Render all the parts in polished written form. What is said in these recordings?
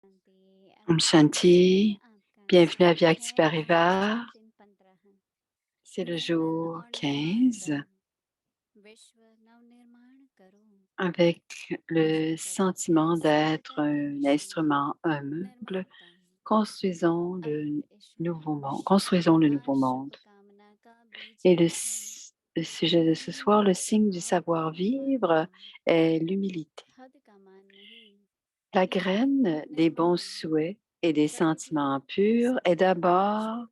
Om Shanti, bienvenue à Vyakti Parivar. C'est le jour 15 avec le sentiment d'être un instrument humble. Construisons le nouveau monde. Construisons le nouveau monde. Et le sujet de ce soir, le signe du savoir-vivre, est l'humilité. La graine des bons souhaits et des sentiments purs est d'abord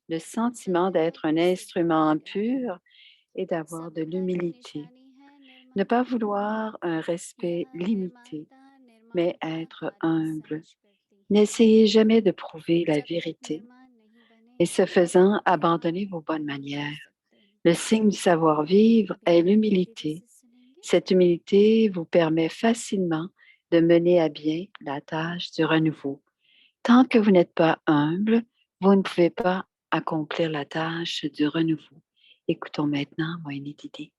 le sentiment d'être un instrument pur et d'avoir de l'humilité. Ne pas vouloir un respect limité, mais être humble. N'essayez jamais de prouver la vérité et ce faisant, abandonnez vos bonnes manières. Le signe du savoir-vivre est l'humilité. Cette humilité vous permet facilement de mener à bien la tâche du renouveau. Tant que vous n'êtes pas humble, vous ne pouvez pas accomplir la tâche du renouveau. Écoutons maintenant Moïni Didi.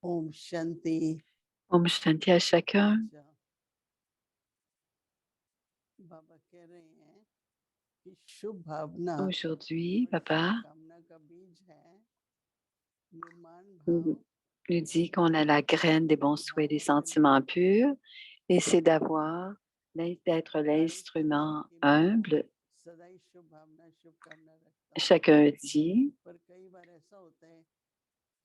Om Shanti. Om Shanti à chacun. Baba कह रहे हैं कि शुभ भावना Aujourd'hui, Papa कामना का बीज है निर्माण nous भाव nous dit qu'on a la graine des bons souhaits, des sentiments purs, et c'est d'être l'instrument humble. सदा ही शुभ भावना शुभ कामना रखता हूँ Chacun dit पर कई बार ऐसा होता है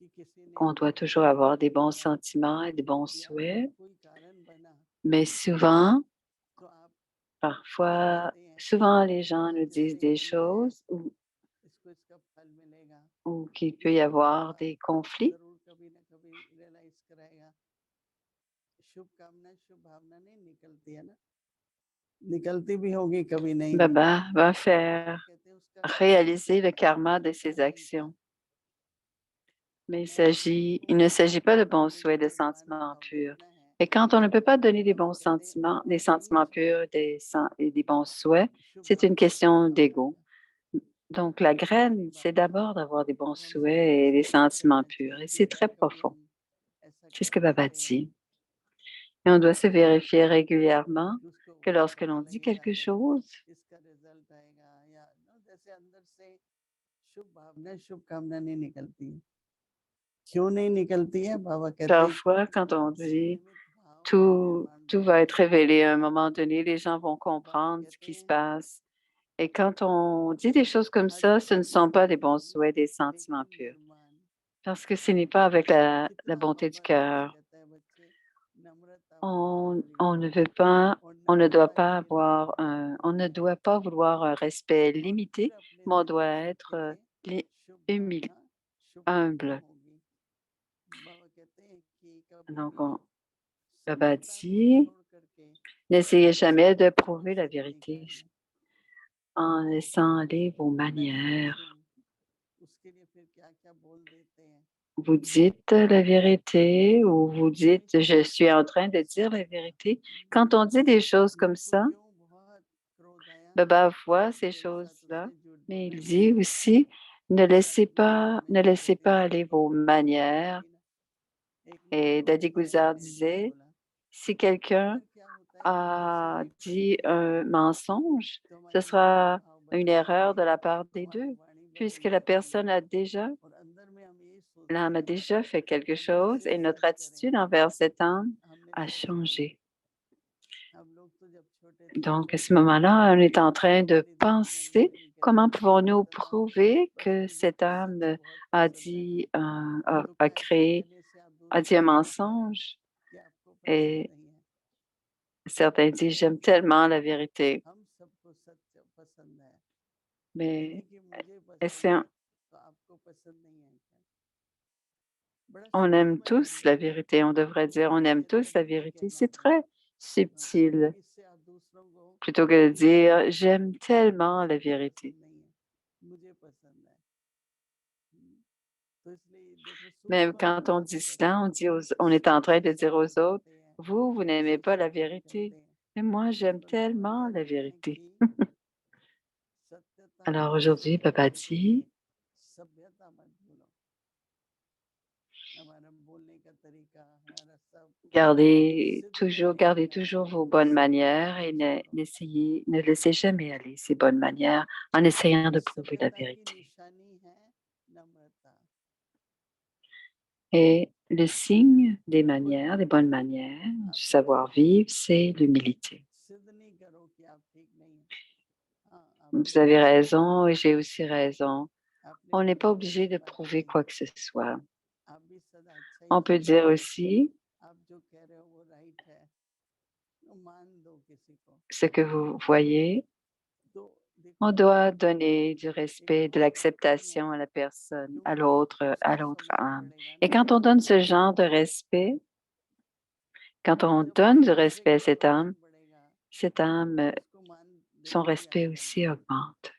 कि किसी ने qu'on doit toujours avoir des bons sentiments et des bons या souhaits, कोई कारण बना mais souvent, तो आप parfois, कहते हैं souvent les gens nous जैसे disent des ये है choses इसको इसका फल मिलेगा ou qu'il peut y avoir des conflits. जरूर कभी ना कभी रियलाइज कराएगा शुभ कामना शुभ भावना नहीं निकलती है ना निकलती भी होगी कभी नहीं Baba va तो faire कहते हैं उसका réaliser le karma de ses actions. Mais il ne s'agit pas de bons souhaits, de sentiments purs. Et quand on ne peut pas donner des bons sentiments, des sentiments purs et des bons souhaits, c'est une question d'ego. Donc, la graine, c'est d'abord d'avoir des bons souhaits et des sentiments purs. Et c'est très profond. C'est ce que Baba dit. Et on doit se vérifier régulièrement que lorsque l'on dit quelque chose, इसका रिजल्ट आएगा या जैसे अंदर से शुभ भावना शुभ कामना नहीं निकलती क्यों नहीं निकलती है बाबा कहते हैं parfois, quand on dit निमित्त भाव tout निर्माण भाव va être révélé à un moment donné, les gens vont बाबा comprendre ce कहते qui se हैं passe. Et quand on dit des choses comme ça, ce ne sont pas des bons souhaits, des sentiments लेकिन purs, निर्माण parce que ce n'est pas avec la कितना bonté du बाबा रोज cœur. कहता है बच्चे नम्रता बहुत जरूरी On है ne veut pas, और on ne doit नम्रता pas के avoir on ne doit pas vouloir un respect और limité, फिर अपने mais on दिन doit में être सबके लिए शुभ humble, भावना शुभ कामना humble. होगी बाबा कहते हैं कि कभी Donc, भी Baba सत्यता को dit, छोड़ करके n'essayez jamais de सत्य prouver la सिद्ध नहीं vérité करना en laissant aller vos मैं सच manières. हूँ उसके लिए फिर क्या क्या बोल देते हैं Vous dites la vérité ou vous कभी dites je कभी suis en train de dire la vérité. Quand on dit des choses comme मेरे को ça, क्यों बहुत क्रोध आया Baba voit मैंने ces तेरे साथ choses-là, उसने झूठ mais il बोला dit aussi ऐसा क्यों हुआ ne मैंने laissez गलती pas से aller उसको vos माफ manières. की ना एक Et निर्दोष Dadi था वो Guzar मैंने झूठ disait, बोला si कई quelqu'un बार क्या होता है कि किसी a की dit un mensonge, तो ce हमारे मन में sera भाव une बदल erreur जाते de हैं la part des हमारी deux, वाणी puisque बदल la जाती है personne a déjà और अंदर में हम यही सोचते L'âme a हैं déjà fait quelque हम कैसे chose et notre सच करें attitude envers cette âme हमने a सच बोला changé. Donc, à ce moment-là, on est en train de penser comment pouvons-nous prouver que cette âme a dit, a créé, a dit un mensonge. Et certains disent, j'aime tellement la vérité. Mais est-ce on aime tous la vérité? On devrait dire, on aime tous la vérité. C'est très subtil, plutôt que de dire, j'aime tellement la vérité. Même quand on dit cela, on est en train de dire aux autres, vous n'aimez pas la vérité. Mais moi, j'aime tellement la vérité. Alors aujourd'hui, Papa dit, gardez toujours vos bonnes manières et ne laissez jamais aller ces bonnes manières en essayant de prouver la vérité. Et le signe des manières, des bonnes manières, du savoir-vivre, c'est l'humilité. Vous avez raison et j'ai aussi raison. On n'est pas obligé de prouver quoi que ce soit. On peut dire aussi ce que vous voyez. On doit donner du respect, de l'acceptation à la personne, à l'autre âme. Et quand on donne ce genre de respect, quand on donne du respect à cette âme, son respect aussi augmente.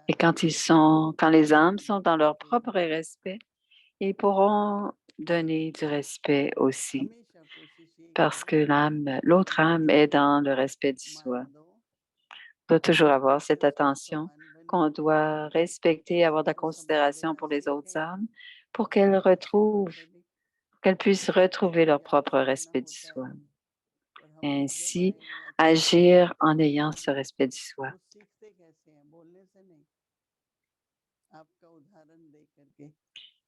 Et quand les âmes sont dans leur propre respect, ils pourront donner du respect aussi, parce que l'autre âme est dans le respect du soi. On doit toujours avoir cette attention qu'on doit respecter, avoir de la considération pour les autres âmes, pour qu'elles puissent retrouver leur propre respect du soi. Et ainsi, agir en ayant ce respect du soi.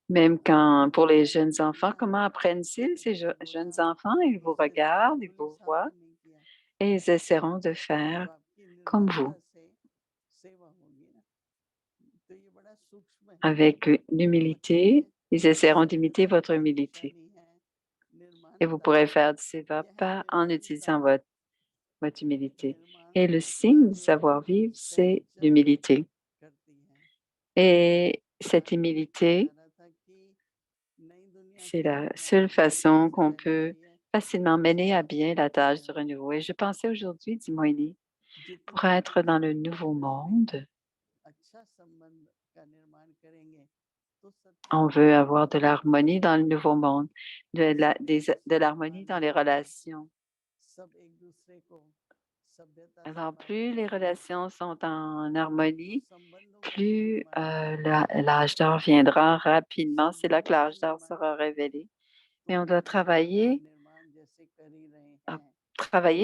Même pour les jeunes enfants, comment apprennent-ils ces jeunes enfants? Ils vous regardent, ils vous voient et ils essaieront de faire comme vous, avec l'humilité. Ils essaieront d'imiter votre humilité. Et vous pourrez faire du seva pas en utilisant votre humilité. Et le signe du savoir-vivre, c'est l'humilité. Et cette humilité, c'est la seule façon qu'on peut facilement mener à bien la tâche du renouveau. Et je pensais aujourd'hui, dit Moïni, pour être dans le nouveau monde, on veut avoir de l'harmonie dans le nouveau monde, de l'harmonie dans les relations. Alors, plus les relations sont en harmonie, plus l'âge d'or viendra rapidement. C'est là que l'âge d'or sera révélé. Mais on doit travailler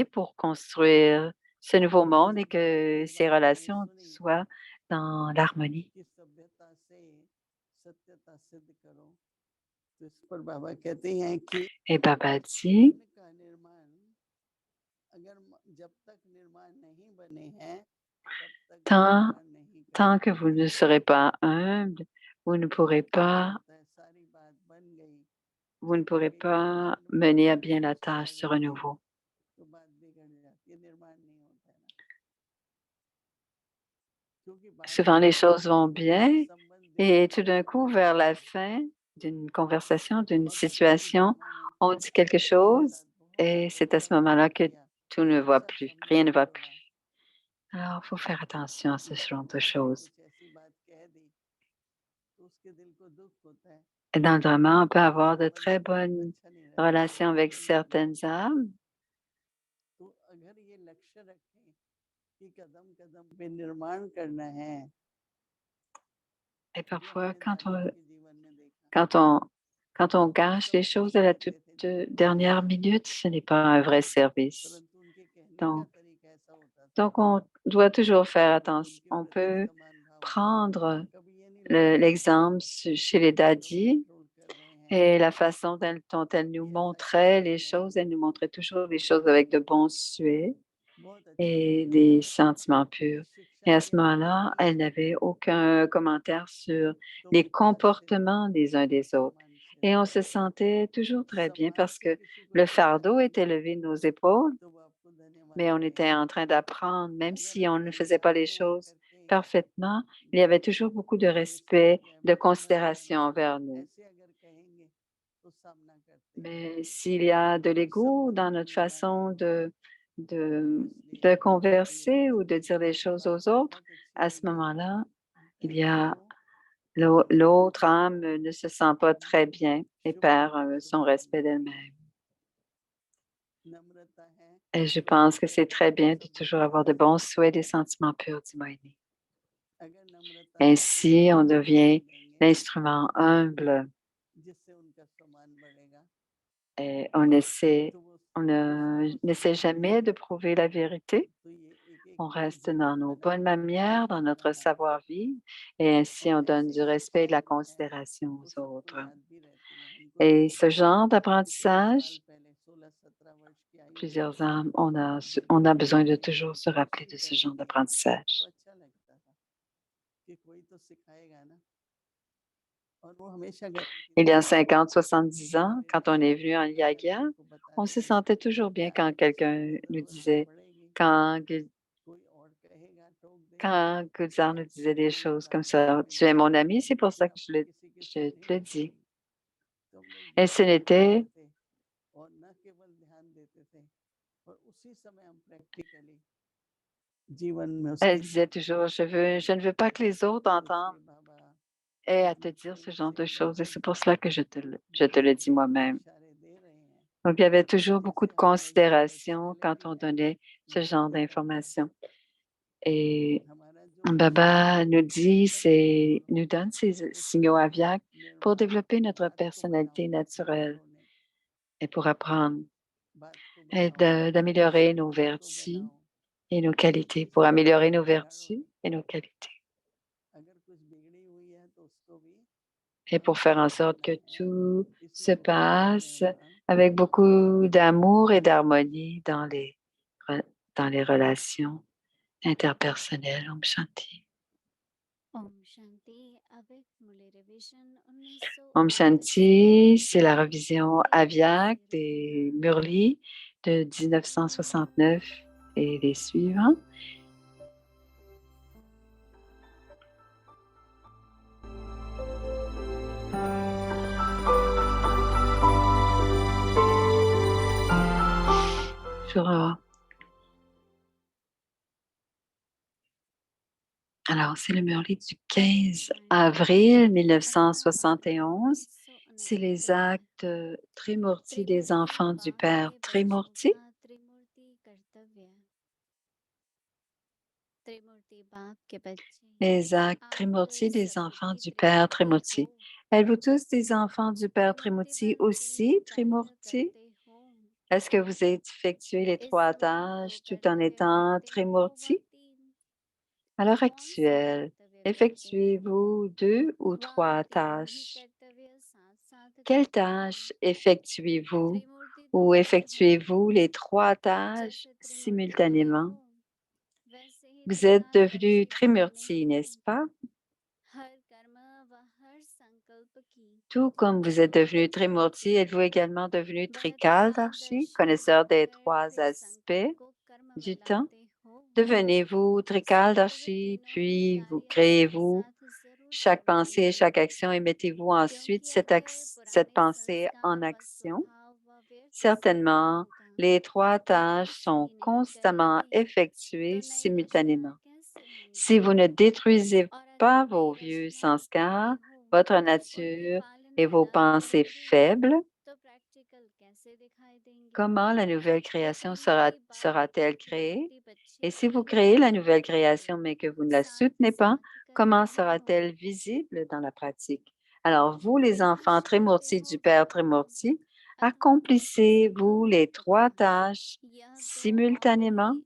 pour construire ce nouveau monde et que ces relations soient dans l'harmonie. Et Baba dit, tant que vous ne serez pas humble, vous ne pourrez pas mener à bien la tâche du renouveau. Souvent, les choses vont bien et tout d'un coup, vers la fin d'une conversation, d'une situation, on dit quelque chose et c'est à ce moment-là que tout ne va plus, rien ne va plus. Alors, il faut faire attention à ce genre de choses. Et dans le drama, on peut avoir de très bonnes relations avec certaines âmes. Et parfois, quand on gâche les choses à la toute dernière minute, ce n'est pas un vrai service. Donc, on doit toujours faire attention. On peut prendre l'exemple chez les daddies Et la façon dont elle nous montrait les choses, elle nous montrait toujours les choses avec de bons souhaits et des sentiments purs. Et à ce moment-là, elle n'avait aucun commentaire sur les comportements des uns des autres. Et on se sentait toujours très bien parce que le fardeau était levé de nos épaules, mais on était en train d'apprendre, même si on ne faisait pas les choses parfaitement, il y avait toujours beaucoup de respect, de considération envers nous. Mais s'il y a de l'ego dans notre façon de, de converser ou de dire les choses aux autres, à ce moment-là, il y a l'autre âme ne se sent pas très bien et perd son respect d'elle-même. Et je pense que c'est très bien de toujours avoir de bons souhaits, des sentiments purs, dit Moïni. Ainsi, on devient l'instrument humble et n'essaie jamais de prouver la vérité. On reste dans nos bonnes manières, dans notre savoir-vivre, et ainsi on donne du respect et de la considération aux autres. Et ce genre d'apprentissage, plusieurs âmes, on a besoin de toujours se rappeler de ce genre d'apprentissage. Il y a 50, 70 ans, quand on est venu en Yagya, on se sentait toujours bien quand quelqu'un nous disait, quand, quand Gulzar nous disait des choses comme ça, tu es mon ami, c'est pour ça que je te le dis. Et ce n'était, elle disait toujours, je ne veux pas que les autres entendent aient à te dire ce genre de choses et c'est pour cela que je te le dis moi-même. Donc, il y avait toujours beaucoup de considération quand on donnait ce genre d'informations. Et Baba nous donne ces signaux aviaques pour développer notre personnalité naturelle et pour apprendre et d'améliorer nos vertus et nos qualités, pour améliorer nos vertus et nos qualités. Et pour faire en sorte que tout se passe avec beaucoup d'amour et d'harmonie dans les relations interpersonnelles. Om Shanti. Om Shanti, c'est la revision aviaque des Murli de 1969 et les suivants. Alors, c'est le Murli du 15 avril 1971. C'est les actes Trimurti des enfants du Père Trimurti. Les actes Trimurti des enfants du Père Trimurti. Êtes-vous tous des enfants du Père Trimurti aussi, Trimurti? Est-ce que vous effectuez les 3 tâches tout en étant Trimurti? À l'heure actuelle, effectuez-vous 2 ou 3 tâches? Quelles tâches effectuez-vous ou effectuez-vous les 3 tâches simultanément? Vous êtes devenu Trimurti, n'est-ce pas? Tout comme vous êtes devenu Trimurti, êtes-vous également devenu Trikaldarshi, connaisseur des 3 aspects du temps? Devenez-vous Trikaldarshi, puis vous créez-vous chaque pensée et chaque action et mettez-vous ensuite cette pensée en action. Certainement, les 3 tâches sont constamment effectuées simultanément. Si vous ne détruisez pas vos vieux sanskars, votre nature et vos pensées faibles, comment la nouvelle création sera-t-elle créée? Et si vous créez la nouvelle création mais que vous ne la soutenez pas, comment sera-t-elle visible dans la pratique? Alors, vous, les enfants Trimurti du Père Trimurti, accomplissez-vous les 3 tâches simultanément?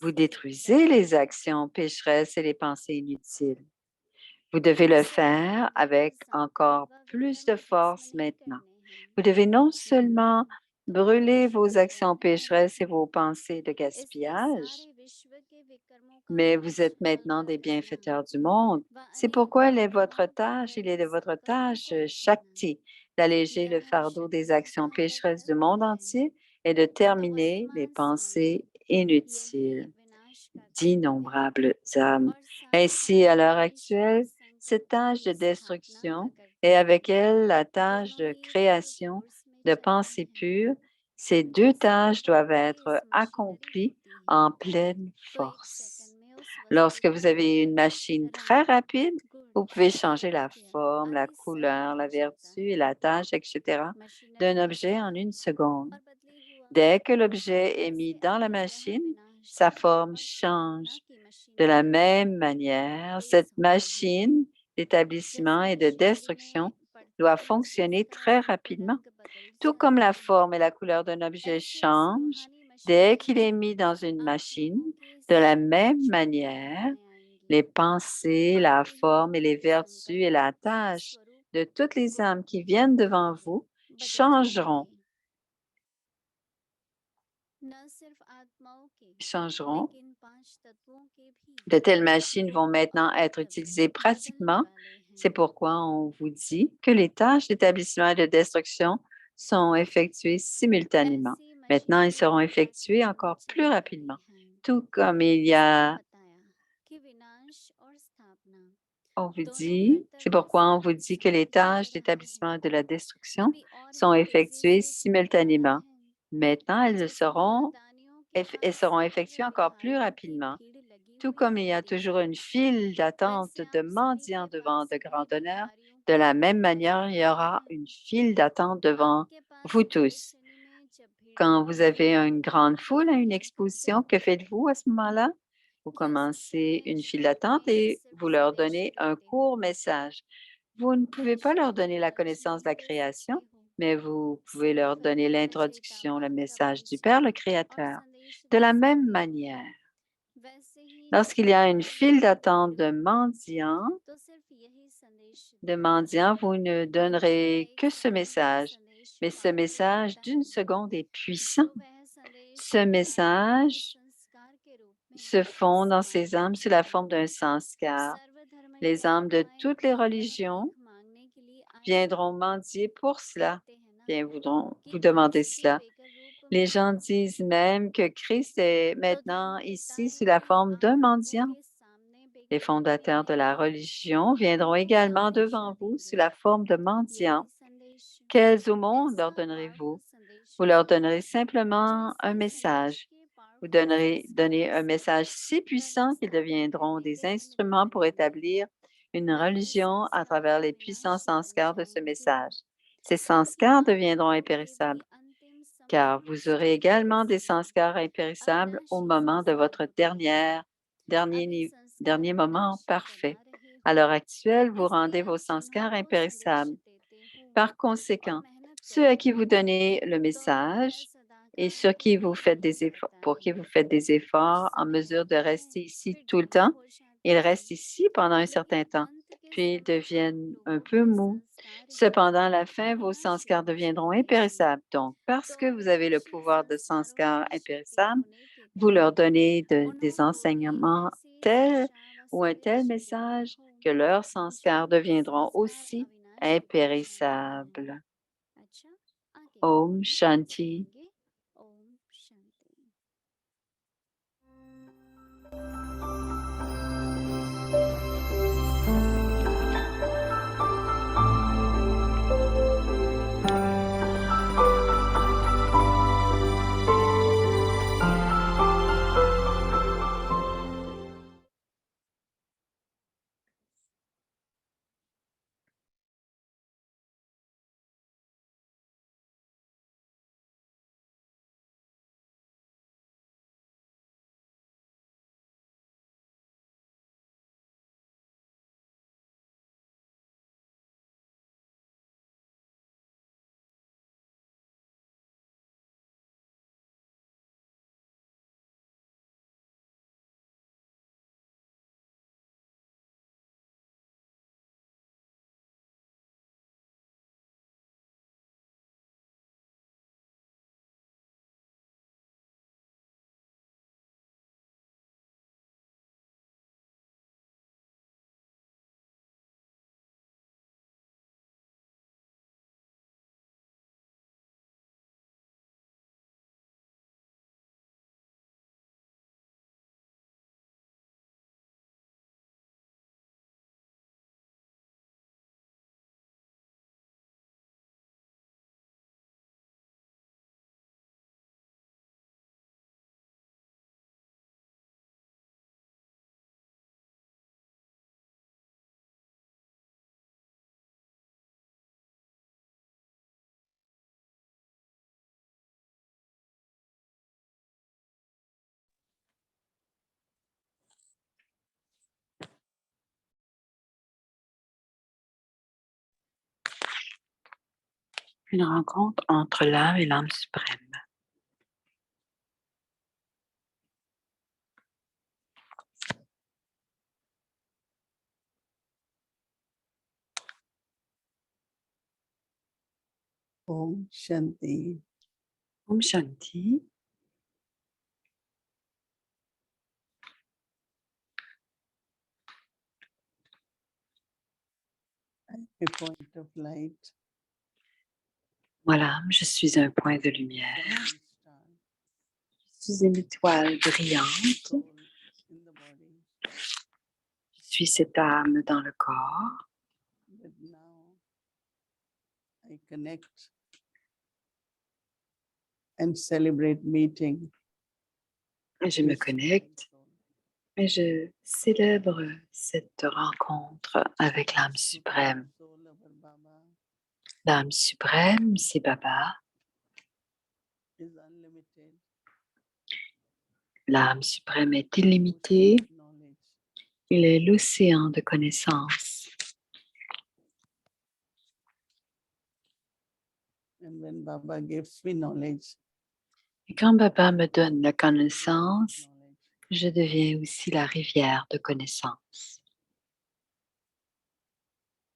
Vous détruisez les actions pécheresses et les pensées inutiles. Vous devez le faire avec encore plus de force maintenant. Vous devez non seulement brûler vos actions pécheresses et vos pensées de gaspillage, mais vous êtes maintenant des bienfaiteurs du monde. C'est pourquoi il est de votre tâche, Shakti, d'alléger le fardeau des actions pécheresses du monde entier et de terminer les pensées inutiles d'innombrables âmes. Ainsi, à l'heure actuelle, cette tâche de destruction et avec elle la tâche de création de pensées pures, ces deux tâches doivent être accomplies en pleine force. Lorsque vous avez une machine très rapide, vous pouvez changer la forme, la couleur, la vertu et la tâche, etc., d'un objet en une seconde. Dès que l'objet est mis dans la machine, sa forme change. De la même manière, cette machine d'établissement et de destruction doit fonctionner très rapidement. Tout comme la forme et la couleur d'un objet changent dès qu'il est mis dans une machine, de la même manière, les pensées, la forme et les vertus et la tâche de toutes les âmes qui viennent devant vous changeront, changeront. De telles machines vont maintenant être utilisées pratiquement. C'est pourquoi on vous dit que les tâches d'établissement et de destruction sont effectuées simultanément. Maintenant, elles seront effectuées encore plus rapidement. Tout comme on vous dit, c'est pourquoi on vous dit que les tâches d'établissement et de la destruction sont effectuées simultanément. Maintenant, elles seront effectuées encore plus rapidement. Tout comme il y a toujours une file d'attente de mendiants devant de grands honneurs, de la même manière, il y aura une file d'attente devant vous tous. Quand vous avez une grande foule à une exposition, que faites-vous à ce moment-là? Vous commencez une file d'attente et vous leur donnez un court message. Vous ne pouvez pas leur donner la connaissance de la création, mais vous pouvez leur donner l'introduction, le message du Père, le Créateur. De la même manière, lorsqu'il y a une file d'attente de mendiants, vous ne donnerez que ce message, mais ce message d'une seconde est puissant. Ce message se fond dans ces âmes sous la forme d'un sanskar. Les âmes de toutes les religions viendront mendier pour cela, bien voudront vous demander cela. Les gens disent même que Christ est maintenant ici sous la forme d'un mendiant. Les fondateurs de la religion viendront également devant vous sous la forme de mendiants. Quelles aumônes leur donnerez-vous? Vous leur donnerez simplement un message. Vous donnez un message si puissant qu'ils deviendront des instruments pour établir une religion à travers les puissants sanskars de ce message. Ces sanskars deviendront impérissables, car vous aurez également des sanskars impérissables au moment de votre dernier moment parfait. À l'heure actuelle, vous rendez vos sanskars impérissables. Par conséquent, ceux à qui vous donnez le message et sur qui vous faites des efforts, pour qui vous faites des efforts en mesure de rester ici tout le temps, ils restent ici pendant un certain temps, puis ils deviennent un peu mous. Cependant, à la fin, vos sanskars deviendront impérissables. Donc, parce que vous avez le pouvoir de sanskars impérissables, vous leur donnez des enseignements tels ou un tel message que leurs sanskars deviendront aussi impérissable. Om Shanti. Une rencontre entre l'âme et l'âme suprême. Om Shanti. Om Shanti. A point of light. Moi, l'âme, je suis un point de lumière. Shining star. Je suis une étoile brillante. Soul in the body. Je suis cette âme dans le corps. But now I connect and celebrate meeting. Je me with connecte Supreme Soul. et je célèbre cette rencontre avec l'âme suprême. Supreme Soul of our Baba L'âme suprême, c'est Baba. is unlimited. L'âme suprême est illimitée. Ocean of knowledge. Il est l'océan de connaissances. And when Baba gives me knowledge, Et quand Baba me donne la river of connaissance, knowledge, je deviens aussi la rivière de connaissances.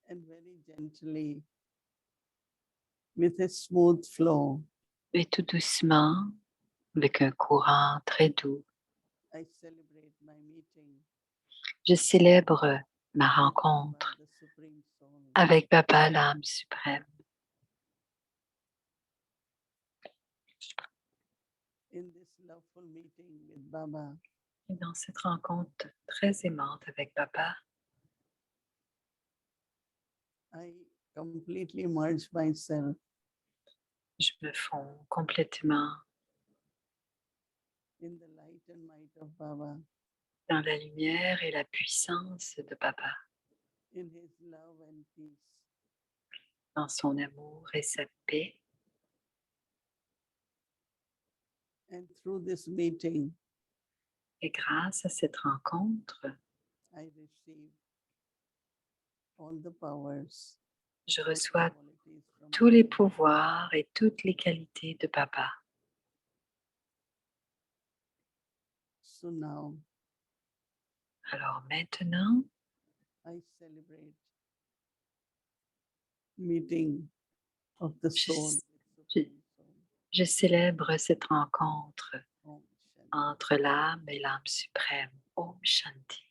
and very gently, with a smooth flow, Et tout doucement, avec un courant très doux, I celebrate my meeting je célèbre ma with Baba, rencontre the Supreme Soul. avec Baba, l'âme suprême. In this loveful meeting with Baba, Et dans cette rencontre très aimante avec Baba, I completely merge myself je me fonds complètement in the light and might of Baba, dans la lumière et la puissance de Baba, in his love and peace. dans son amour et sa paix. And through this meeting, Et grâce à cette rencontre, I receive all the powers, je all the reçois qualities from tous les Baba. pouvoirs et toutes les qualités de Baba. So now Alors maintenant, I celebrate meeting of the je, soul with je- Supreme Soul. je célèbre cette rencontre Om Shanti. entre l'âme et l'âme suprême. Om Shanti.